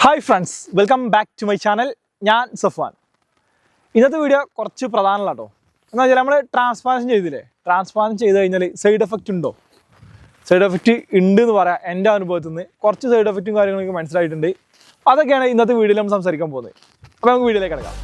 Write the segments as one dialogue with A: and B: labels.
A: Hi friends, welcome back to my channel. ഞാൻ സഫ്വാൻ. ഇന്നത്തെ video കുറച്ച് പ്രധാനമുള്ള കേട്ടോ. എന്ന് വെച്ചാൽ നമ്മൾ ട്രാൻസ്പ്ലാന്റ് ചെയ്തില്ലേ, ട്രാൻസ്പ്ലാന്റ് ചെയ്ത് കഴിഞ്ഞാൽ സൈഡ് എഫക്റ്റ് ഉണ്ടോ? സൈഡ് എഫക്റ്റ് ഉണ്ട് എന്ന് പറയാം. എൻ്റെ അനുഭവത്തിൽ നിന്ന് കുറച്ച് സൈഡ് എഫക്റ്റും കാര്യങ്ങളൊക്കെ മനസ്സിലായിട്ടുണ്ട്. അതൊക്കെയാണ് ഇന്നത്തെ വീഡിയോയിൽ നമ്മൾ സംസാരിക്കാൻ പോകുന്നത്. അപ്പോൾ നമുക്ക് വീഡിയോയിലേക്ക് കിടക്കാം.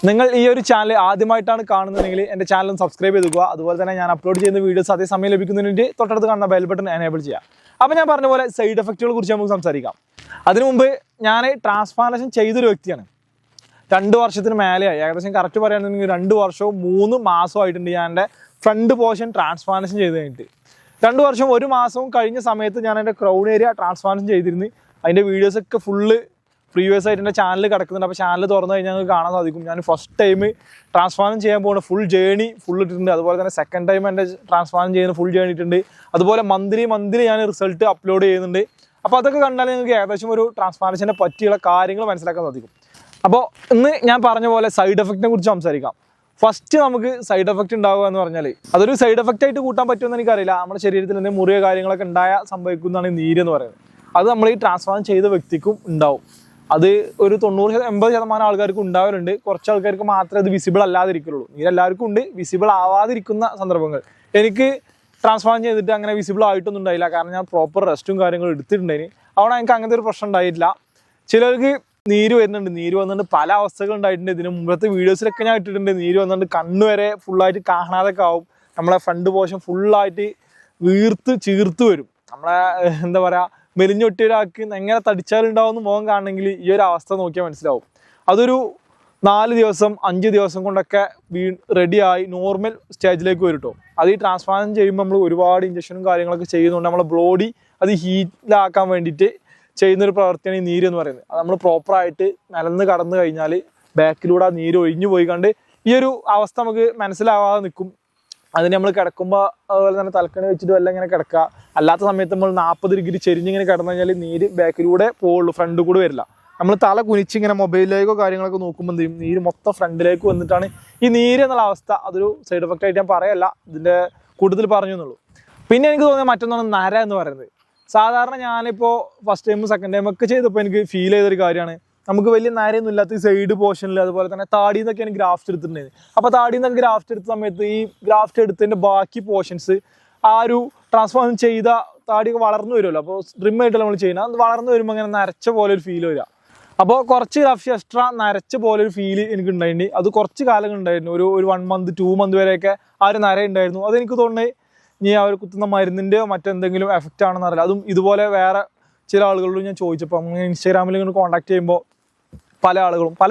A: നിങ്ങൾ ഈ ഒരു ചാനൽ ആദ്യമായിട്ടാണ് കാണുന്നതെങ്കിൽ എൻ്റെ ചാനൽ ഒന്ന് സബ്സ്ക്രൈബ് ചെയ്തുക. അതുപോലെ തന്നെ ഞാൻ അപ്ലോഡ് ചെയ്യുന്ന വീഡിയോസ് അതേസമയം ലഭിക്കുന്നതിന് വേണ്ടി തൊട്ടടുത്ത് കാണുന്ന ബെൽ ബട്ടൺ എനേബിൾ ചെയ്യുക. അപ്പോൾ ഞാൻ പറഞ്ഞ പോലെ സൈഡ് എഫക്റ്റുകളെ കുറിച്ച് നമുക്ക് സംസാരിക്കാം. അതിനു മുമ്പ് ഞാൻ ട്രാൻസ്പ്ലാന്റേഷൻ ചെയ്തൊരു വ്യക്തിയാണ്. 2 വർഷത്തിന് മേലെയായി, ഏകദേശം കറക്റ്റ് പറയുകയാണെന്നുണ്ടെങ്കിൽ 2 വർഷവും 3 മാസവും ആയിട്ടുണ്ട് ഞാൻ എൻ്റെ ഫ്രണ്ട് പോർഷൻ ട്രാൻസ്പ്ലാന്റേഷൻ ചെയ്ത് കഴിഞ്ഞിട്ട്. 2 വർഷം 1 മാസവും കഴിഞ്ഞ സമയത്ത് ഞാൻ എൻ്റെ ക്രൗൺ ഏരിയ ട്രാൻസ്പ്ലാന്റേഷൻ ചെയ്തിരുന്നു. അതിൻ്റെ വീഡിയോസൊക്കെ ഫുള്ള് പ്രീവിയസ് ആയിട്ട് എൻ്റെ ചാനൽ കിടക്കുന്നുണ്ട്. അപ്പോൾ ചാനൽ തുറന്നു കഴിഞ്ഞാൽ ഞങ്ങൾക്ക് കാണാൻ സാധിക്കും. ഞാൻ ഫസ്റ്റ് ടൈം ട്രാൻസ്പ്ലാന്റ് ചെയ്യാൻ പോകുന്ന ഫുൾ ജേണി ഫുൾ ഇട്ടിട്ടുണ്ട്. അതുപോലെ തന്നെ സെക്കൻഡ് ടൈം എൻ്റെ ട്രാൻസ്പ്ലാന്റ് ചെയ്യുന്ന ഫുൾ ജേണി ഇട്ടുണ്ട്. അതുപോലെ മന്ത്ലി ഞാൻ റിസൾട്ട് അപ്ലോഡ് ചെയ്യുന്നുണ്ട്. അപ്പോൾ അതൊക്കെ കണ്ടാൽ നിങ്ങൾക്ക് ഏകദേശം ഒരു ട്രാൻസ്പ്ലാന്റേഷനെ പറ്റിയുള്ള കാര്യങ്ങൾ മനസ്സിലാക്കാൻ സാധിക്കും. അപ്പോൾ ഇന്ന് ഞാൻ പറഞ്ഞ പോലെ സൈഡ് എഫക്റ്റിനെ കുറിച്ച് സംസാരിക്കാം. ഫസ്റ്റ് നമുക്ക് സൈഡ് എഫക്റ്റ് ഉണ്ടാവുക എന്ന് പറഞ്ഞാൽ അതൊരു സൈഡ് എഫക്റ്റ് ആയിട്ട് കൂട്ടാൻ പറ്റുമെന്ന് എനിക്കറിയില്ല. നമ്മുടെ ശരീരത്തിൽ എന്തെങ്കിലും മുറിയോ കാര്യങ്ങളൊക്കെ ഉണ്ടാകുന്നതാണ് ഈ നീര് എന്ന് പറയുന്നത്. അത് നമ്മൾ ഈ ട്രാൻസ്പ്ലാന്റ് ചെയ്ത വ്യക്തിക്കും ഉണ്ടാവും. അത് ഒരു 90-80% ആൾക്കാർക്ക് ഉണ്ടാവലുണ്ട്. കുറച്ച് ആൾക്കാർക്ക് മാത്രമേ അത് വിസിബിൾ അല്ലാതിരിക്കുള്ളൂ. നീരെല്ലാവർക്കും ഉണ്ട്, വിസിബിൾ ആവാതിരിക്കുന്ന സന്ദർഭങ്ങൾ. എനിക്ക് ട്രാൻസ്പ്ലാന്റ് ചെയ്തിട്ട് അങ്ങനെ വിസിബിൾ ആയിട്ടൊന്നും ഉണ്ടായില്ല. കാരണം ഞാൻ പ്രോപ്പർ റെസ്റ്റും കാര്യങ്ങളും എടുത്തിട്ടുണ്ടായിന്. അവിടെ എനിക്ക് അങ്ങനത്തെ ഒരു പ്രശ്നം ഉണ്ടായിട്ടില്ല. ചിലർക്ക് നീര് വന്നിട്ടുണ്ട് പല അവസ്ഥകൾ ഉണ്ടായിട്ടുണ്ട്. ഇതിന് മുമ്പത്തെ വീഡിയോസിലൊക്കെ ഞാൻ ഇട്ടിട്ടുണ്ട്. നീര് വന്നിട്ട് കണ്ണുവരെ ഫുള്ളായിട്ട് കാണാതൊക്കെ ആവും. നമ്മളെ ഫ്രണ്ട് പോർഷൻ ഫുള്ളായിട്ട് ചീർത്ത് വരും. നമ്മളെ എന്താ പറയുക, മെലിഞ്ഞൊട്ടിയ ഒരാൾക്ക് എങ്ങനെ തടിച്ചാലുണ്ടാവുമെന്ന് മുഖം കാണണമെങ്കിൽ ഈ ഒരു അവസ്ഥ നോക്കിയാൽ മനസ്സിലാവും. അതൊരു 4 ദിവസം 5 ദിവസം കൊണ്ടൊക്കെ റെഡിയായി നോർമൽ സ്റ്റേജിലേക്ക് വരും കേട്ടോ. അത് ഈ ട്രാൻസ്പ്ലാന്റ് ചെയ്യുമ്പോൾ നമ്മൾ ഒരുപാട് ഇഞ്ചക്ഷനും കാര്യങ്ങളൊക്കെ ചെയ്യുന്നുണ്ട്. നമ്മളെ ബോഡി അത് ഹീറ്റിലാക്കാൻ വേണ്ടിയിട്ട് ചെയ്യുന്നൊരു പ്രവൃത്തിയാണ് ഈ നീര് എന്ന് പറയുന്നത്. അത് നമ്മൾ പ്രോപ്പറായിട്ട് നിലന്ന് കടന്നു കഴിഞ്ഞാൽ ബാക്കിലൂടെ ആ നീര് ഒഴിഞ്ഞു പോയി കണ്ട് ഈ ഒരു അവസ്ഥ നമുക്ക് മനസ്സിലാവാതെ നിൽക്കും. അതിന് നമ്മൾ കിടക്കുമ്പോൾ അതുപോലെ തന്നെ തലക്കണി വെച്ചിട്ട് വല്ല ഇങ്ങനെ കിടക്കുക. അല്ലാത്ത സമയത്ത് നമ്മൾ 40 ഡിഗ്രി ചെരിഞ്ഞിങ്ങനെ കിടന്നു കഴിഞ്ഞാൽ നീര് ബാക്കിലൂടെ പോവുള്ളൂ, ഫ്രണ്ട് കൂടെ വരില്ല. നമ്മൾ തല കുനിച്ചിങ്ങനെ മൊബൈലിലേക്കോ കാര്യങ്ങളൊക്കെ നോക്കുമ്പോൾ എന്ത് ചെയ്യും, നീര് മൊത്തം ഫ്രണ്ടിലേക്ക് വന്നിട്ടാണ് ഈ നീര് എന്നുള്ള അവസ്ഥ. അതൊരു സൈഡ് എഫക്റ്റ് ആയിട്ട് ഞാൻ പറയല്ല, ഇതിൻ്റെ കൂടുതൽ പറഞ്ഞു എന്നുള്ളൂ. പിന്നെ എനിക്ക് തോന്നിയ മറ്റൊന്നാണ് നര എന്ന് പറയുന്നത്. സാധാരണ ഞാനിപ്പോൾ ഫസ്റ്റ് ടൈമും സെക്കൻഡ് ടൈം ഒക്കെ ചെയ്തപ്പോൾ എനിക്ക് ഫീൽ ചെയ്തൊരു കാര്യമാണ്, നമുക്ക് വലിയ നരയൊന്നും ഇല്ലാത്ത ഈ സൈഡ് പോർഷനിൽ അതുപോലെ തന്നെ താടിയിൽ നിന്നൊക്കെയാണ് ഗ്രാഫ്റ്റ് എടുത്തിട്ടുണ്ടായത്. അപ്പോൾ താടിയിൽ നിന്നൊക്കെ ഗ്രാഫ്റ്റ് എടുത്ത സമയത്ത് ഈ ഗ്രാഫ്റ്റ് എടുത്തതിൻ്റെ ബാക്കി പോർഷൻസ് ആ ഒരു ട്രാൻസ്ഫോം ചെയ്ത താടിയൊക്കെ വളർന്നു വരുമല്ലോ. അപ്പോൾ ട്രിം ആയിട്ടല്ല നമ്മൾ ചെയ്യുന്നത്. അത് വളർന്നു വരുമ്പോൾ അങ്ങനെ നരച്ച പോലെ ഒരു ഫീൽ വരിക. അപ്പോൾ കുറച്ച് ഗ്രാഫ്റ്റ് എക്സ്ട്രാ നരച്ച പോലെ ഒരു ഫീൽ എനിക്ക് ഉണ്ടായിട്ടുണ്ട്. അത് കുറച്ച് കാലം ഉണ്ടായിരുന്നു, ഒരു 1 മന്ത് 2 മന്ത് വരെയൊക്കെ ആ ഒരു നര ഉണ്ടായിരുന്നു. അതെനിക്ക് തോന്നുന്നത് ഇനി അവർ കുത്തുന്ന മരുന്നിൻ്റെയോ മറ്റെന്തെങ്കിലും എഫക്റ്റ് ആണെന്ന് അറിയില്ല. അതും ഇതുപോലെ വേറെ ചില ആളുകളോട് ഞാൻ ചോദിച്ചപ്പോൾ, ഇൻസ്റ്റാഗ്രാമിൽ ഇങ്ങനെ കോൺടാക്ട് ചെയ്യുമ്പോൾ പല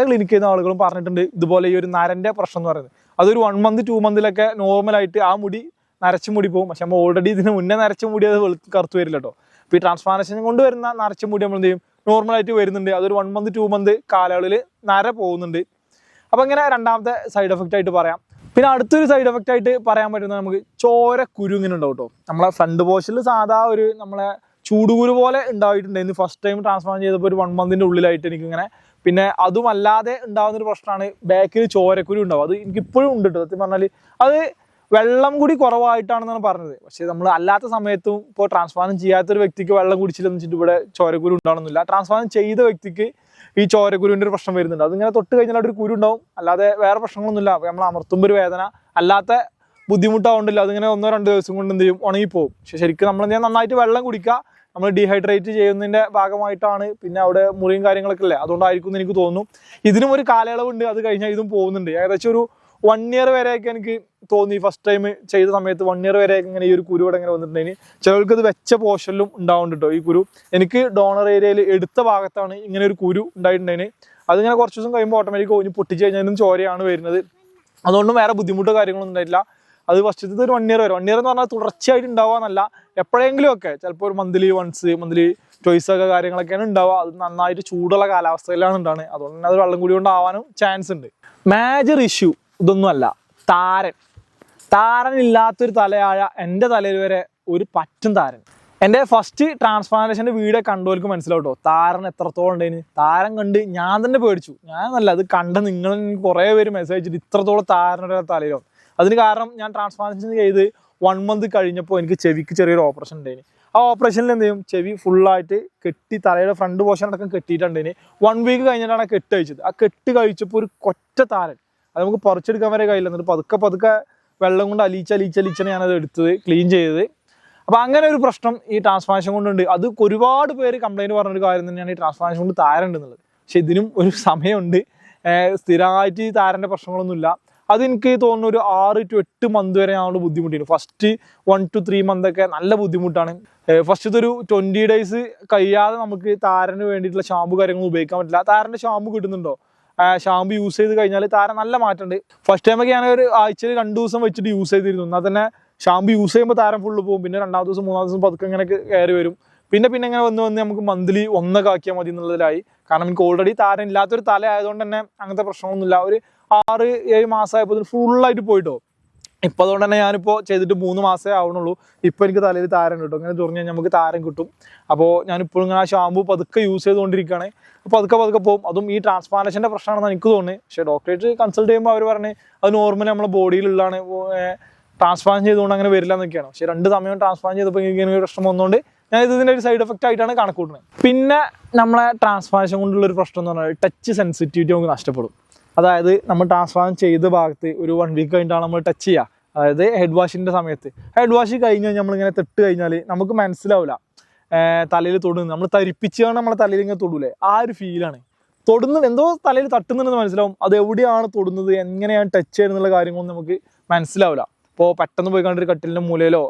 A: ക്ലിനിക്കിൽ ചെയ്യുന്ന ആളുകളും പറഞ്ഞിട്ടുണ്ട് ഇതുപോലെ ഈ ഒരു നരൻ്റെ പ്രശ്നം എന്ന് പറയുന്നത്. അതൊരു 1 മന്ത് 2 മന്തിലൊക്കെ നോർമലായിട്ട് ആ മുടി നരച്ച മുടി പോകും. പക്ഷെ നമ്മൾ ഓൾറെഡി ഇതിന് മുന്നേ നരച്ച മുടി അത് കറുത്ത് വരില്ല കേട്ടോ. അപ്പോൾ ഈ ട്രാൻസ്പ്ലാന്റേഷൻ കൊണ്ട് വരുന്ന നരച്ച മുടി നമ്മൾ എന്ത് ചെയ്യും, നോർമലായിട്ട് വരുന്നുണ്ട്. അതൊരു 1 മന്ത് 2 മന്ത് കാലയളവിൽ നര പോകുന്നുണ്ട്. അപ്പോൾ ഇങ്ങനെ രണ്ടാമത്തെ സൈഡ് എഫക്റ്റ് ആയിട്ട് പറയാം. പിന്നെ അടുത്തൊരു സൈഡ് എഫക്റ്റ് ആയിട്ട് പറയാൻ പറ്റുന്നത് നമുക്ക് ചോരക്കുരു ഇങ്ങനെ ഉണ്ടാവും കേട്ടോ. നമ്മളെ ഫ്രണ്ട് പോർഷനിൽ സാധാ ഒരു നമ്മളെ ചൂടുകുരു പോലെ ഉണ്ടായിട്ടുണ്ടായിരുന്നു. ഫസ്റ്റ് ടൈം ട്രാൻസ്പ്ലാന്റ് ചെയ്തപ്പോൾ ഒരു 1 മന്തിൻ്റെ ഉള്ളിലായിട്ട് എനിക്കിങ്ങനെ. പിന്നെ അതുമല്ലാതെ ഉണ്ടാകുന്നൊരു പ്രശ്നമാണ് ബാക്കിൽ ചോരക്കുരു ഉണ്ടാവും. അത് എനിക്കിപ്പോഴും ഉണ്ട് കേട്ടോ. സത്യം പറഞ്ഞാൽ അത് വെള്ളം കൂടി കുറവായിട്ടാണെന്നാണ് പറഞ്ഞത്. പക്ഷേ നമ്മൾ അല്ലാത്ത സമയത്തും ഇപ്പോൾ ട്രാൻസ്പ്ലാന്റ് ചെയ്യാത്തൊരു വ്യക്തിക്ക് വെള്ളം കുടിച്ചില്ലെന്ന് വെച്ചിട്ട് ഇവിടെ ചോരക്കുരു ഉണ്ടാവണമെന്നില്ല. ട്രാൻസ്പ്ലാന്റ് ചെയ്ത വ്യക്തിക്ക് ഈ ചോരക്കുരുവിൻ്റെ ഒരു പ്രശ്നം വരുന്നുണ്ട്. അതിങ്ങനെ തൊട്ട് കഴിഞ്ഞാൽ ഒരു കുരു ഉണ്ടാവും, അല്ലാതെ വേറെ പ്രശ്നങ്ങളൊന്നുമില്ല. അപ്പോൾ നമ്മൾ അമർത്തുമ്പോൾ ഒരു വേദന, അല്ലാത്ത ബുദ്ധിമുട്ടാവുന്നില്ല. അതിങ്ങനെ 1-2 ദിവസം കൊണ്ട് എന്ത് ചെയ്യും, ഉണങ്ങിപ്പോവും. പക്ഷേ ശരിക്കും നമ്മൾ നന്നായിട്ട് വെള്ളം കുടിക്കുക. നമ്മൾ ഡീഹൈഡ്രേറ്റ് ചെയ്യുന്നതിൻ്റെ ഭാഗമായിട്ടാണ് പിന്നെ അവിടെ മുറിയും കാര്യങ്ങളൊക്കെ അല്ലേ, അതുകൊണ്ടായിരിക്കും എന്ന് എനിക്ക് തോന്നുന്നു. ഇതിനും ഒരു കാലയളവുണ്ട്, അത് കഴിഞ്ഞാൽ ഇതും പോകുന്നുണ്ട്. ഏകദേശം ഒരു 1 ഇയർ വരെയൊക്കെ എനിക്ക് തോന്നി. ഫസ്റ്റ് ടൈം ചെയ്ത സമയത്ത് 1 ഇയർ വരെയൊക്കെ ഇങ്ങനെ ഈ ഒരു കുരു ഇവിടെ ഇങ്ങനെ വന്നിട്ടുണ്ടെങ്കിൽ ചിലർക്ക് അത് വെച്ച പോർഷനിലും ഉണ്ടാവുന്നുണ്ട് കേട്ടോ. ഈ കുരു എനിക്ക് ഡോണർ ഏരിയയിൽ എടുത്ത ഭാഗത്താണ് ഇങ്ങനെ ഒരു കുരു ഉണ്ടായിട്ടുണ്ടെങ്കിൽ അതിങ്ങനെ കുറച്ച് ദിവസം കഴിയുമ്പോൾ ഓട്ടോമാറ്റിക് ഒഴിഞ്ഞ് പൊട്ടിച്ച് കഴിഞ്ഞാലും ചോരയാണ് വരുന്നത്. അതുകൊണ്ടും വേറെ ബുദ്ധിമുട്ടോ കാര്യങ്ങളൊന്നും ഉണ്ടായിട്ടില്ല. അത് ഫസ്റ്റത്തെ ഒരു 1 ഇയർ വരെ. 1 ഇയർ എന്ന് പറഞ്ഞാൽ തുടർച്ചയായിട്ട് ഉണ്ടാവാന്നല്ല, എപ്പോഴെങ്കിലും ഒക്കെ ചിലപ്പോൾ ഒരു മന്ത്ലി ട്വൈസ് ഒക്കെ കാര്യങ്ങളൊക്കെയാണ് ഉണ്ടാവുക. അത് നന്നായിട്ട് ചൂടുള്ള കാലാവസ്ഥയിലാണ് ഉണ്ടാകുന്നത്. അതുകൊണ്ട് തന്നെ അത് വെള്ളം കൂടി കൊണ്ടാവാനും ചാൻസ് ഉണ്ട്. മേജർ ഇഷ്യൂ ഇതൊന്നും അല്ല, താരൻ ഇല്ലാത്തൊരു തലയായ എൻ്റെ തലയിൽ വരെ ഒരു പറ്റും താരൻ. എൻ്റെ ഫസ്റ്റ് ട്രാൻസ്പ്ലാന്റേഷൻ്റെ വീഡിയോ കണ്ടവർക്ക് മനസ്സിലാവും കേട്ടോ താരൻ എത്രത്തോളം ഉണ്ടായിന്. താരൻ കണ്ട് ഞാൻ തന്നെ പേടിച്ചു. ഞാനല്ല, അത് കണ്ട നിങ്ങൾ കുറേ പേര് മെസ്സേജ് അയച്ചിട്ട് ഇത്രത്തോളം താരനൊരു തലയിലോ. അതിന് കാരണം ഞാൻ ട്രാൻസ്പ്ലാന്റേഷൻ ചെയ്ത് 1 മന്ത് കഴിഞ്ഞപ്പോൾ എനിക്ക് ചെവിക്ക് ചെറിയൊരു ഓപ്പറേഷൻ ഉണ്ടായിന്. ആ ഓപ്പറേഷനിൽ എന്ത് ചെയ്യും, ചെവി ഫുള്ളായിട്ട് കെട്ടി, തലയുടെ ഫ്രണ്ട് പോർഷൻ അടക്കം കെട്ടിയിട്ടുണ്ട്. 1 വീക്ക് കഴിഞ്ഞിട്ടാണ് ആ കെട്ട് കഴിച്ചത്. ആ കെട്ട് കഴിച്ചപ്പോൾ ഒരു കൊറ്റ താരൻ, അത് നമുക്ക് പറിച്ചെടുക്കാൻ വരെ കഴിയില്ല. എന്നിട്ട് പതുക്കെ വെള്ളം കൊണ്ട് അലിച്ചാണ് ഞാനത് എടുത്തത്, ക്ലീൻ ചെയ്തത്. അപ്പോൾ അങ്ങനെ ഒരു പ്രശ്നം ഈ ട്രാൻസ്പ്ലാന്റേഷൻ കൊണ്ടുണ്ട്. അത് ഒരുപാട് പേര് കംപ്ലൈൻറ്റ് പറഞ്ഞൊരു കാര്യം തന്നെയാണ് ഈ ട്രാൻസ്പ്ലാന്റേഷൻ കൊണ്ട് താരണ്ടെന്നുള്ളത്. പക്ഷെ ഇതിനും ഒരു സമയമുണ്ട്. സ്ഥിരമായിട്ട് ഈ താരൻ്റെ പ്രശ്നങ്ങളൊന്നുമില്ല. അതെനിക്ക് തോന്നുന്നു ഒരു 6 to 8 മന്ത് വരെ ഞങ്ങൾ ബുദ്ധിമുട്ടിയിരുന്നു. ഫസ്റ്റ് 1 to 3 മന്തൊക്കെ നല്ല ബുദ്ധിമുട്ടാണ്. ഫസ്റ്റത്തെ ഒരു 20 days കഴിയാതെ നമുക്ക് താരന് വേണ്ടിയിട്ടുള്ള ഷാമ്പു കാര്യങ്ങളൊന്നും ഉപയോഗിക്കാൻ പറ്റില്ല. താരൻ്റെ ഷാമ്പു കിട്ടുന്നുണ്ടോ, ഷാമ്പു യൂസ് ചെയ്ത് കഴിഞ്ഞാൽ താരം നല്ല മാറ്റമുണ്ട്. ഫസ്റ്റ് ടൈമൊക്കെ ഞാൻ ഒരു ആഴ്ചയിൽ 2 ദിവസം വെച്ചിട്ട് യൂസ് ചെയ്തിരുന്നു. എന്നാൽ തന്നെ ഷാമ്പു യൂസ് ചെയ്യുമ്പോൾ താരം ഫുള്ള് പോകും. പിന്നെ 2ാമത്തെ ദിവസം 3ാമത്തെ ദിവസം പതുക്കെ ഇങ്ങനെ കയറി വരും. പിന്നെ ഇങ്ങനെ വന്ന് നമുക്ക് മന്ത്ലി 1 ആക്കിയാൽ മതി എന്നുള്ളതിലായി. കാരണം എനിക്ക് ഓൾറെഡി താരം ഇല്ലാത്തൊരു തല ആയതുകൊണ്ട് തന്നെ അങ്ങനത്തെ പ്രശ്നമൊന്നുമില്ല. ഒരു 6-7 മാസമായപ്പോൾ ഫുള്ളായിട്ട് പോയിട്ടോ. ഇപ്പം അതുകൊണ്ട് തന്നെ ഞാനിപ്പോൾ ചെയ്തിട്ട് 3 മാസമേ ആവണുള്ളൂ. ഇപ്പോൾ എനിക്ക് തലയിൽ താരം കിട്ടും. അങ്ങനെ തുറന്നു കഴിഞ്ഞാൽ നമുക്ക് താരം കിട്ടും. അപ്പോൾ ഞാനിപ്പോഴും ഇങ്ങനെ ആ ഷാമ്പു പതുക്കെ യൂസ് ചെയ്തുകൊണ്ടിരിക്കുകയാണ്. പതുക്കെ പോകും. അതും ഈ ട്രാൻസ്പ്ലാന്റേഷൻ്റെ പ്രശ്നമാണെന്ന് എനിക്ക് തോന്നുന്നത്. പക്ഷേ ഡോക്ടറേറ്റ് കൺസൾട്ട് ചെയ്യുമ്പോൾ അവർ പറഞ്ഞ് അത് നോർമലി നമ്മളെ ബോഡിയിലുള്ളതാണ്, ട്രാൻസ്പ്ലാന്റ് ചെയ്തുകൊണ്ട് അങ്ങനെ വരില്ല എന്നൊക്കെയാണ്. പക്ഷേ 2 സമയം ട്രാൻസ്പ്ലാന്റ് ചെയ്തപ്പോൾ ഇങ്ങനെ ഒരു പ്രശ്നം വന്നുകൊണ്ട് ഞാൻ ഇതിൻ്റെ ഒരു സൈഡ് എഫക്റ്റ് ആയിട്ടാണ് കണക്കൂട്ടുന്നത്. പിന്നെ നമ്മളെ ട്രാൻസ്പ്ലാന്റേഷൻ കൊണ്ടുള്ളൊരു പ്രശ്നം എന്ന് പറഞ്ഞാൽ ടച്ച് സെൻസിറ്റിവിറ്റി നമുക്ക് നഷ്ടപ്പെടും. അതായത് നമ്മൾ ട്രാൻസ്പ്ലാന്റ് ചെയ്ത ഭാഗത്ത് ഒരു 1 വീക്ക് കഴിഞ്ഞിട്ടാണ് നമ്മൾ ടച്ച് ചെയ്യുക. അതായത് ഹെഡ് വാഷിൻ്റെ സമയത്ത് ഹെഡ് വാഷ് കഴിഞ്ഞ് നമ്മളിങ്ങനെ തൊട്ട് കഴിഞ്ഞാൽ നമുക്ക് മനസ്സിലാവില്ല തലയിൽ തൊടുന്നത്. നമ്മൾ തരിപ്പിച്ചാണ് നമ്മളെ തലയിൽ ഇങ്ങനെ തൊടൂലേ, ആ ഒരു ഫീലാണ്. തൊടുന്നത് എന്തോ തലയിൽ തട്ടുന്നുണ്ടെന്ന് മനസ്സിലാവും. അത് എവിടെയാണ് തൊടുന്നത്, എങ്ങനെയാണ് ടച്ച് ചെയ്യുന്നുള്ള കാര്യങ്ങളൊന്നും നമുക്ക് മനസ്സിലാവില്ല. ഇപ്പോൾ പെട്ടെന്ന് പോയി കണ്ടൊരു കട്ടിലിൻ്റെ മൂലയിലോ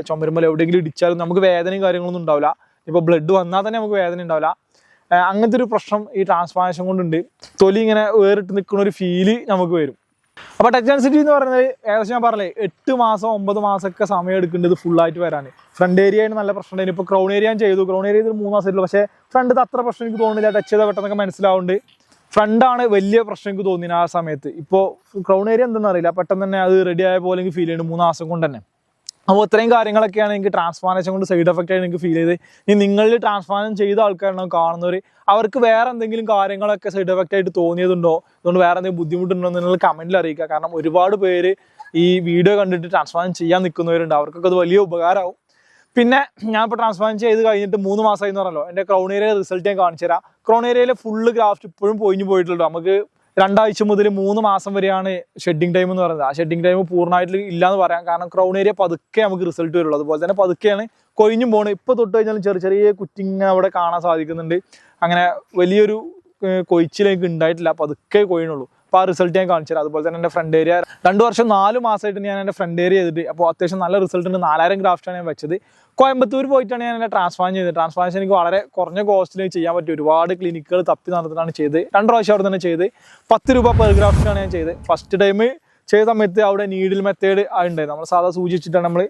A: ചുമരുമ്പലോ എവിടെയെങ്കിലും ഇടിച്ചാലും നമുക്ക് വേദനയും കാര്യങ്ങളൊന്നും ഉണ്ടാവില്ല. ഇപ്പോൾ ബ്ലഡ് വന്നാൽ തന്നെ നമുക്ക് വേദന ഉണ്ടാവില്ല. അങ്ങനത്തെ ഒരു പ്രശ്നം ഈ ട്രാൻസ്പ്ലാന്റേഷൻ കൊണ്ടുണ്ട്. തൊലി ഇങ്ങനെ വേറിട്ട് നിൽക്കുന്ന ഒരു ഫീല് നമുക്ക് വരും. അപ്പോൾ ടച്ച് സെൻസിറ്റിവിറ്റി എന്ന് പറയുന്നത് ഏകദേശം ഞാൻ പറഞ്ഞേ 8 മാസം 9 മാസമൊക്കെ സമയം എടുക്കേണ്ടത് ഫുള്ളായിട്ട് വരാൻ. ഫ്രണ്ട് ഏരിയയാണ് നല്ല പ്രശ്നം ഉണ്ടായിരുന്നു. ഇപ്പോൾ ക്രൗൺ ഏരിയ ഞാൻ ചെയ്തു. Crown area 3 മാസമായിട്ടുള്ളൂ. പക്ഷേ ഫ്രണ്ട് അത്ര പ്രശ്നം എനിക്ക് തോന്നുന്നില്ല. ടച്ച് ചെയ്താൽ പെട്ടെന്നൊക്കെ മനസ്സിലാവുന്നുണ്ട്. ഫ്രണ്ടാണ് വലിയ പ്രശ്നം എനിക്ക് തോന്നിയത് ആ സമയത്ത്. ഇപ്പോൾ ക്രൗൺ ഏരിയ എന്തെന്ന് അറിയില്ല, പെട്ടെന്ന് തന്നെ അത് റെഡി ആയ പോലെ എനിക്ക് ഫീൽ ചെയ്യുന്നുണ്ട് 3 മാസം കൊണ്ട് തന്നെ. അപ്പോൾ ഇത്രയും കാര്യങ്ങളൊക്കെയാണ് എനിക്ക് ട്രാൻസ്പ്ലാന്റേഷൻ കൊണ്ട് സൈഡ് എഫക്റ്റ് ആയിട്ട് എനിക്ക് ഫീൽ ചെയ്ത്. ഇനി നിങ്ങളിൽ ട്രാൻസ്പ്ലാന്റേഷൻ ചെയ്ത ആൾക്കാരുണ്ടാവും കാണുന്നവർ, അവർക്ക് വേറെ എന്തെങ്കിലും കാര്യങ്ങളൊക്കെ സൈഡ് എഫക്റ്റ് ആയിട്ട് തോന്നിയതുണ്ടോ, അതുകൊണ്ട് വേറെ എന്തെങ്കിലും ബുദ്ധിമുട്ടുണ്ടോ എന്ന് നിങ്ങൾ കമൻറ്റിൽ അറിയിക്കുക. കാരണം ഒരുപാട് പേര് ഈ വീഡിയോ കണ്ടിട്ട് ട്രാൻസ്പ്ലാന്റ് ചെയ്യാൻ നിൽക്കുന്നവരുണ്ട്. അവർക്കൊക്കെ അത് വലിയ ഉപകാരമാവും. പിന്നെ ഞാനിപ്പോൾ ട്രാൻസ്പ്ലാന്റ് ചെയ്ത് കഴിഞ്ഞിട്ട് 3 മാസമായി എന്ന് പറഞ്ഞല്ലോ. എൻ്റെ ക്രൗൺ ഏരിയ റിസൾട്ട് ഞാൻ കാണിച്ചു തരാം. ക്രൗൺ ഏരിയയിലെ ഫുള്ള് ഗ്രാഫ്റ്റ് ഇപ്പോഴും പോയിട്ടുള്ളൂ. നമുക്ക് 2 ആഴ്ച മുതൽ 3 മാസം വരെയാണ് ഷെഡിങ് ടൈം എന്ന് പറയുന്നത്. ആ ഷെഡിങ് ടൈം പൂർണ്ണമായിട്ട് ഇല്ല എന്ന് പറയാം. കാരണം ക്രൗൺ ഏരിയ പതുക്കെ നമുക്ക് റിസൾട്ട് വരുള്ളൂ. അതുപോലെ തന്നെ പതുക്കെയാണ് കൊഴിഞ്ഞും പോകുന്നത്. ഇപ്പോൾ തൊട്ട് കഴിഞ്ഞാലും ചെറിയ കുറ്റിങ്ങ അവിടെ കാണാൻ സാധിക്കുന്നുണ്ട്. അങ്ങനെ വലിയൊരു കൊഴിച്ചിലേക്ക് ഉണ്ടായിട്ടില്ല, പതുക്കെ കൊഴിയുള്ളൂ. അപ്പോൾ ആ റിസൾട്ട് ഞാൻ കാണിച്ചു തരാം. അതുപോലെ തന്നെ എൻ്റെ ഫ്രണ്ട് ഏരിയ 2 വർഷം 4 മാസമായിട്ട് ഞാൻ എൻ്റെ ഫ്രണ്ട് ഏരിയ ചെയ്തിട്ട് അപ്പോൾ അത്യാവശ്യം നല്ല റിസൾട്ട് ഉണ്ട്. 4000 ഗ്രാഫ്റ്റാണ് ഞാൻ വെച്ചത്. കോയമ്പത്തൂർ പോയിട്ടാണ് ഞാൻ എൻ്റെ ട്രാൻസ്പ്ലാന്റ് ചെയ്തത്. ട്രാൻസ്പ്ലാന്റേഷൻ എനിക്ക് വളരെ കുറഞ്ഞ കോസ്റ്റിലേക്ക് ചെയ്യാൻ പറ്റും. ഒരുപാട് ക്ലിനിക്കുകൾ തപ്പി നടന്നിട്ടാണ് ചെയ്ത്. 2 പ്രാവശ്യം അവിടെ തന്നെ ചെയ്ത് 10 രൂപ പെർ ഗ്രാഫ്റ്റാണ് ഞാൻ ചെയ്തത്. ഫസ്റ്റ് ടൈം ചെയ്ത സമയത്ത് അവിടെ നീഡിൽ മെത്തേഡ് ഉണ്ടായിരുന്നു. നമ്മൾ സാധാ സൂചി വെച്ചിട്ടാണ് നമ്മൾ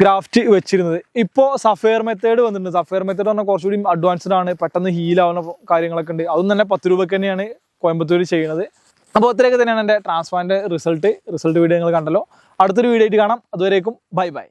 A: ഗ്രാഫ്റ്റ് വെച്ചിരുന്നത്. ഇപ്പോൾ സഫയർ മെത്തേഡ് വന്നിട്ടുണ്ട്. സഫയർ മെത്തേഡ് പറഞ്ഞാൽ കുറച്ചുകൂടി അഡ്വാൻസ്ഡ് ആണ്, പെട്ടെന്ന് ഹീലാവുന്ന കാര്യങ്ങളൊക്കെ ഉണ്ട്. അതും തന്നെ 10 രൂപയ്ക്ക് തന്നെയാണ് കോയമ്പത്തൂർ ചെയ്യുന്നത്. അപ്പോൾ അത്രയൊക്കെ തന്നെയാണ് എൻ്റെ ട്രാൻസ്പ്ലാന്റ് റിസൾട്ട് വീഡിയോ നിങ്ങൾ കണ്ടല്ലോ. അടുത്തൊരു വീഡിയോ ആയിട്ട് കാണാം. അതുവരേക്കും ബൈ.